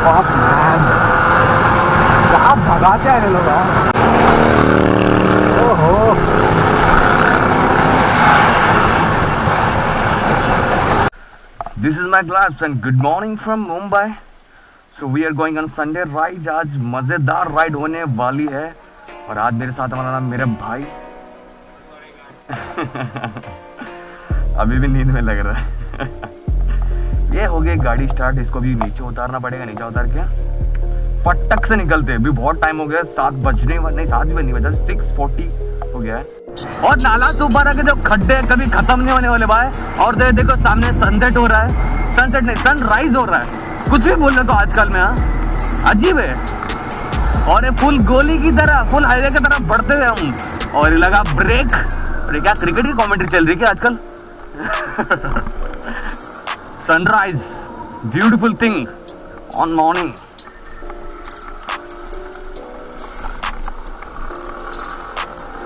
क्या भगाते हैं लोग यार। ओहो This is my class and good morning from Mumbai. So we are going on Sunday ride. आज मजेदार राइड होने वाली है और आज मेरे साथ हमारा नाम मेरे भाई अभी भी नींद में लग रहा है ये हो गई गाड़ी स्टार्ट। इसको भी नीचे उतारना पड़ेगा। नीचे उतार के फटक से निकलते हैं। अभी बहुत टाइम हो गया, 7 बजने नहीं 7 भी नहीं बजा, 6:40 हो गया है। और नाला सुपारा के जो खड्डे कभी खत्म नहीं होने वाले भाई। और देखो सामने सनसेट हो रहा है, सनसेट नहीं सनराइज हो रहा है। कुछ भी बोल रहे तो आजकल में अजीब है। और ये फुल गोली की तरह फुल हाईवे की तरह बढ़ते हुए हम। और ये लगा ब्रेक। अरे क्या क्रिकेट की कमेंट्री चल रही है क्या आजकल? Sunrise beautiful thing on morning.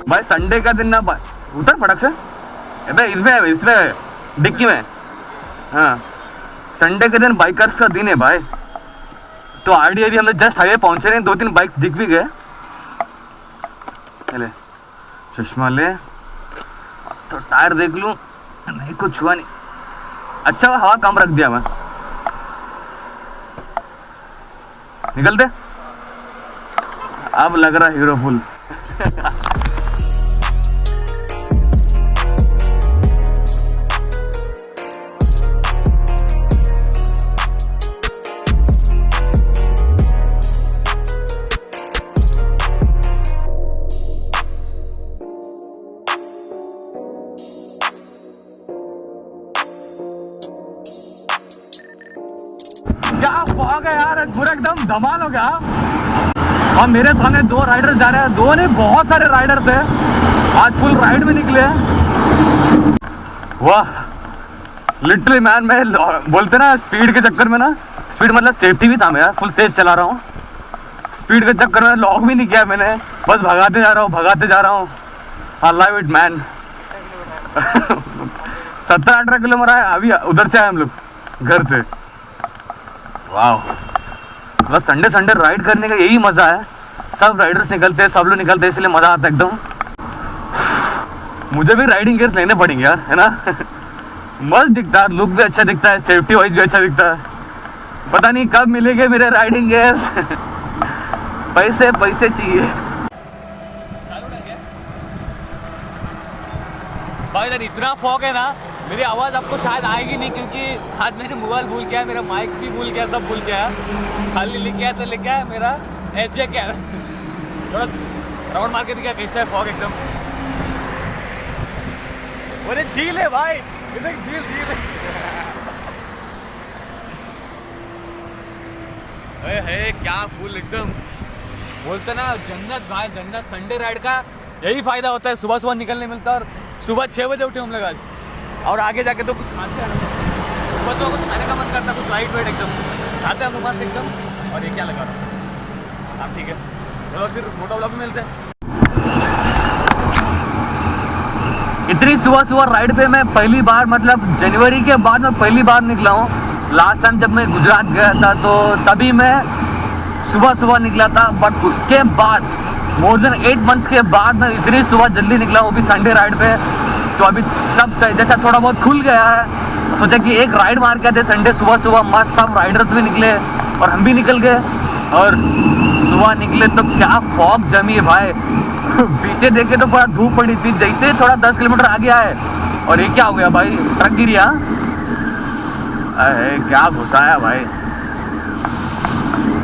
भाई संडे का दिन ना उतर फटक से इसमें डिक्की में। हाँ संडे के दिन बाइकर्स का दिन है भाई। तो आरडीए भी हम लोग जस्ट हाईवे पहुंचे रहे, 2-3 बाइक दिख भी गए। चले चश्मा ले तो टायर देख लूं। नहीं कुछ हुआ नहीं। अच्छा हवा कम रख दिया मैं। निकलते अब लग रहा हीरो फुल। क्या फॉग है यार, पूरा एकदम धमाल हो गया। और मेरे सामने 2 राइडर्स जा रहे हैं। 2 नहीं बहुत सारे राइडर्स हैं। आज फुल राइड में निकले हैं। वाह लिटरली मैन, मैं बोलते ना स्पीड के चक्कर में ना, स्पीड मतलब सेफ्टी भी था मैं यार, फुल सेफ चला रहा हूँ। स्पीड के चक्कर में लॉक भी नहीं किया मैंने, बस भगाते जा रहा हूँ। I love it man. 17-18 kilometre है अभी उधर से आए हम लोग घर से। वाह बस संडे राइड करने का यही मजा है। सब राइडर्स निकलते हैं, सब लोग निकलते हैं, इसलिए मजा आता है एकदम। मुझे भी राइडिंग गियर्स लेने पड़ेंगे यार, है ना। मस्त दिखता है, लुक भी अच्छा दिखता है, सेफ्टी वाइज भी अच्छा दिखता है। पता नहीं कब मिलेंगे मेरे राइडिंग गियर्स। पैसे चाहिए भाई। इधर इतना फॉग है ना, मेरी आवाज़ आपको शायद आएगी नहीं, क्योंकि आज मैंने मोबाइल भूल गया, मेरा माइक भी भूल गया, सब भूल गया। खाली लेके आया तो लेके आया मेरा ऐसे क्या थोड़ा राउंड मार के दिखा कैसा है फॉग एकदम। अरे झील है भाई, इधर झील है क्या फुल एकदम। बोलते ना जन्नत भाई, जन्नत। संडे राइड का यही फायदा होता है, सुबह निकलने मिलता है। और सुबह 6 बजे उठे हम लोग आज, और आगे जाके तो कुछ खाते हैं। सुबह तो कुछ खाने का मन करता है, कुछ लाइट वेट एकदम खाते हैं हम लोग एकदम। और ये क्या लगा रहा हूँ, हाँ ठीक है, चलो फिर फोटो व्लॉग में मिलते हैं। इतनी सुबह राइड पे मैं पहली बार, मतलब जनवरी के बाद मैं पहली बार निकला हूँ। लास्ट टाइम जब मैं गुजरात गया था तो तभी मैं सुबह निकला था। बट उसके बाद मोर देन 8 मंथ्स के बाद मैं इतनी सुबह जल्दी निकला, वो भी संडे राइड पे। तो अभी सब जैसा थोड़ा बहुत खुल गया है, सोचा कि एक राइड मार के आते संडे सुबह मस्त। सब राइडर्स भी निकले और हम भी निकल गए। और सुबह निकले तो क्या फॉग जमी है भाई। पीछे देखे तो बड़ा धूप पड़ी थी, जैसे थोड़ा 10 किलोमीटर आगे आए और ये क्या हो गया भाई, ट्रक गिरिया। अरे क्या घुसाया भाई,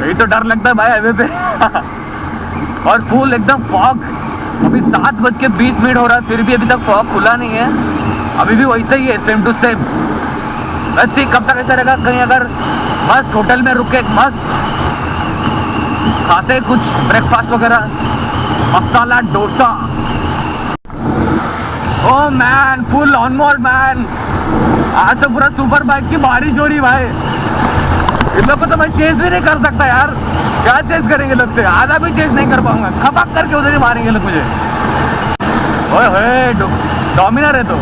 यही तो डर लगता है भाई हाईवे पे। और फुल एकदम फॉग। अभी 7:20 हो रहा है, फिर भी अभी तक फॉग खुला नहीं है। अभी भी वैसे ही है, same to same. Let's see कब तक ऐसा रहेगा। कहीं अगर मस्त होटल में रुके, मस्त खाते कुछ ब्रेकफास्ट वगैरह, masala dosa. Oh man, full on mode man. आज तो पूरा सुपर बाइक की बारिश हो रही भाई। इन लोग को तो मैं चेज भी नहीं कर सकता यार। क्या चेज करेंगे लोग से, आधा भी चेज नहीं कर पाऊंगा। खपक करके उधर ही मारेंगे लोग मुझे। ओए डोमिनर है तो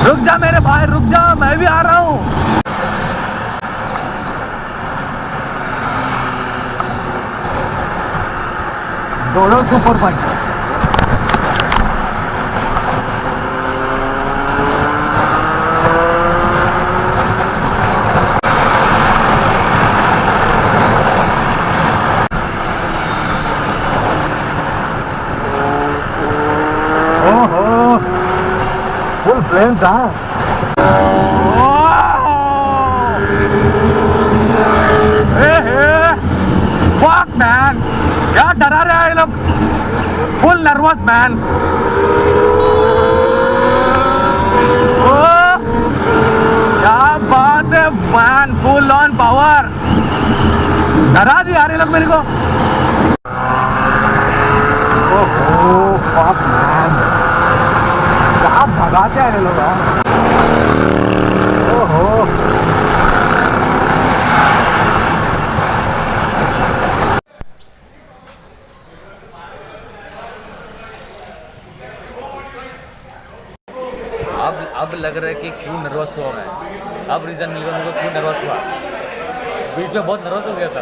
रुक जा मेरे भाई, रुक जा, मैं भी आ रहा हूँ। दोनों सुपर बाइक। ओहो, फुल प्लेन था। Fuck man, क्या डरा रहे हैं ये लोग? Full nervous man. क्या बात है मैन, फुल ऑन पावर। डरा दिया ये लोग मेरे को। ओहो, fuck man, क्या भगाते हैं ये लोग। ओहो, अब लग रहा है कि क्यों नर्वस हुआ मैं। अब रीज़न मिल गया मुझे क्यों नर्वस हुआ। बीच में बहुत नर्वस हो गया था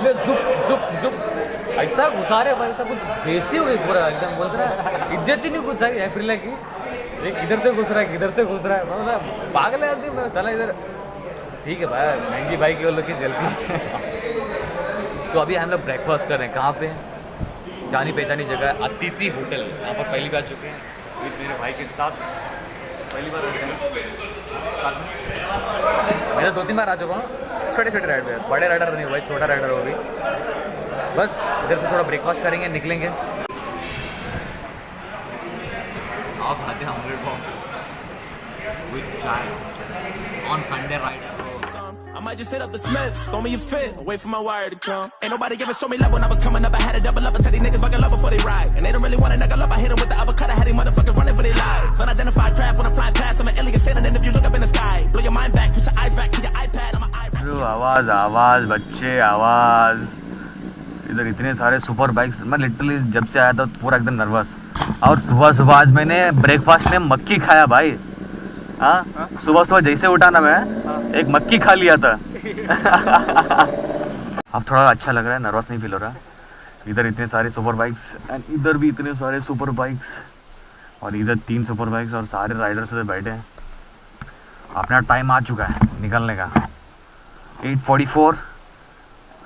मैं। जुप जुप जुप ऐसा घुसा रहे भाई, सब कुछ बेइज्जती हो गई पूरा एकदम। बोलते ना इज्जत ही नहीं घुस रही अप्रैल की। एक इधर से घुस रहा है, इधर से घुस रहा है। मतलब पागल है आदमी। मैं चला इधर, ठीक है भाई, महंगी बाइक की वो लोग की जल्दी। तो अभी हम लोग ब्रेकफास्ट कर रहे हैं। कहाँ पे? जानी पहचानी जगह है, अतिथि होटल। यहाँ पर पहली बार चुके हैं विद मेरे भाई के साथ। पहली बार मैं तो 2-3 बार आ चुका हूँ छोटे छोटे राइड पे। बड़े राइडर नहीं हुआ, छोटा राइडर हो भी। बस इधर से थोड़ा ब्रेकफास्ट करेंगे, निकलेंगे। आप खाते हैं ऑमलेट बॉम्ब विद चाय on Sunday ride. I might just hit up the Smiths, throw me a fit, wait for my wire to come. Ain't nobody ever show me love when I was coming up. I had to double up and tell these niggas buckle up before they ride. And they don't really wanna knuckle up. I hit them with the uppercut. I had these motherfuckers running for their lives. Unidentified craft when I'm flying past. I'm an alien standing if you look up in the sky. Blow your mind back, push your eyes back to your iPad. I'm an आवाज आवाज बच्चे आवाज। इधर इतने सारे super bikes. मैं literally जब से आया था पूरा एकदम नर्वस। और सुबह सुबह आज मैंने ब्रेकफास्ट में मक्की खाया भाई। हाँ, सुबह सुबह जैसे उठा ना मैं एक मक्की खा लिया था। अब थोड़ा अच्छा लग रहा है, नर्वस नहीं फील हो रहा। इधर इतने सारे सुपर बाइक्स एंड इधर भी इतने सारे सुपर बाइक्स। और इधर 3 सुपर बाइक्स और सारे राइडर्स से बैठे हैं। अपना टाइम आ चुका है निकलने का। 8:44।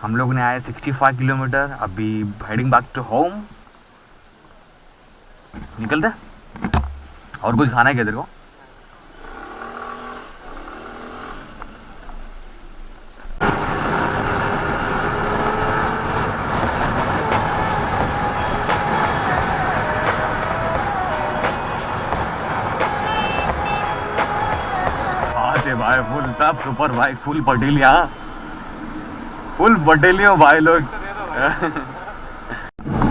हम लोग ने आए 65 किलोमीटर। अभी हेडिंग बैक टू होम। निकलते। और कुछ खाना है क्या तेरे को? भाई फुल सब सुपर बाइक, फुल पटेलिया, फुल पटेलियो भाई लोग।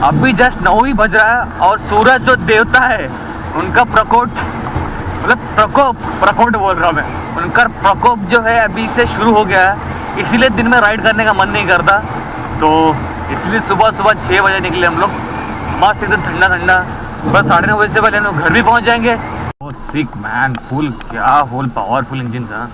अभी जस्ट 9 ही बज रहा है और सूरज जो देवता है उनका प्रकोप, मतलब प्रकोप बोल रहा हूँ मैं, उनका प्रकोप जो है अभी से शुरू हो गया है। इसीलिए दिन में राइड करने का मन नहीं करता। तो इसलिए सुबह 6 बजे निकले हम लोग। मस्त एकदम ठंडा ठंडा। बस 9:30 बजे से पहले हम लोग घर भी पहुँच जाएंगे। सिक मैन, फुल क्या फुल पावरफुल इंजन सब।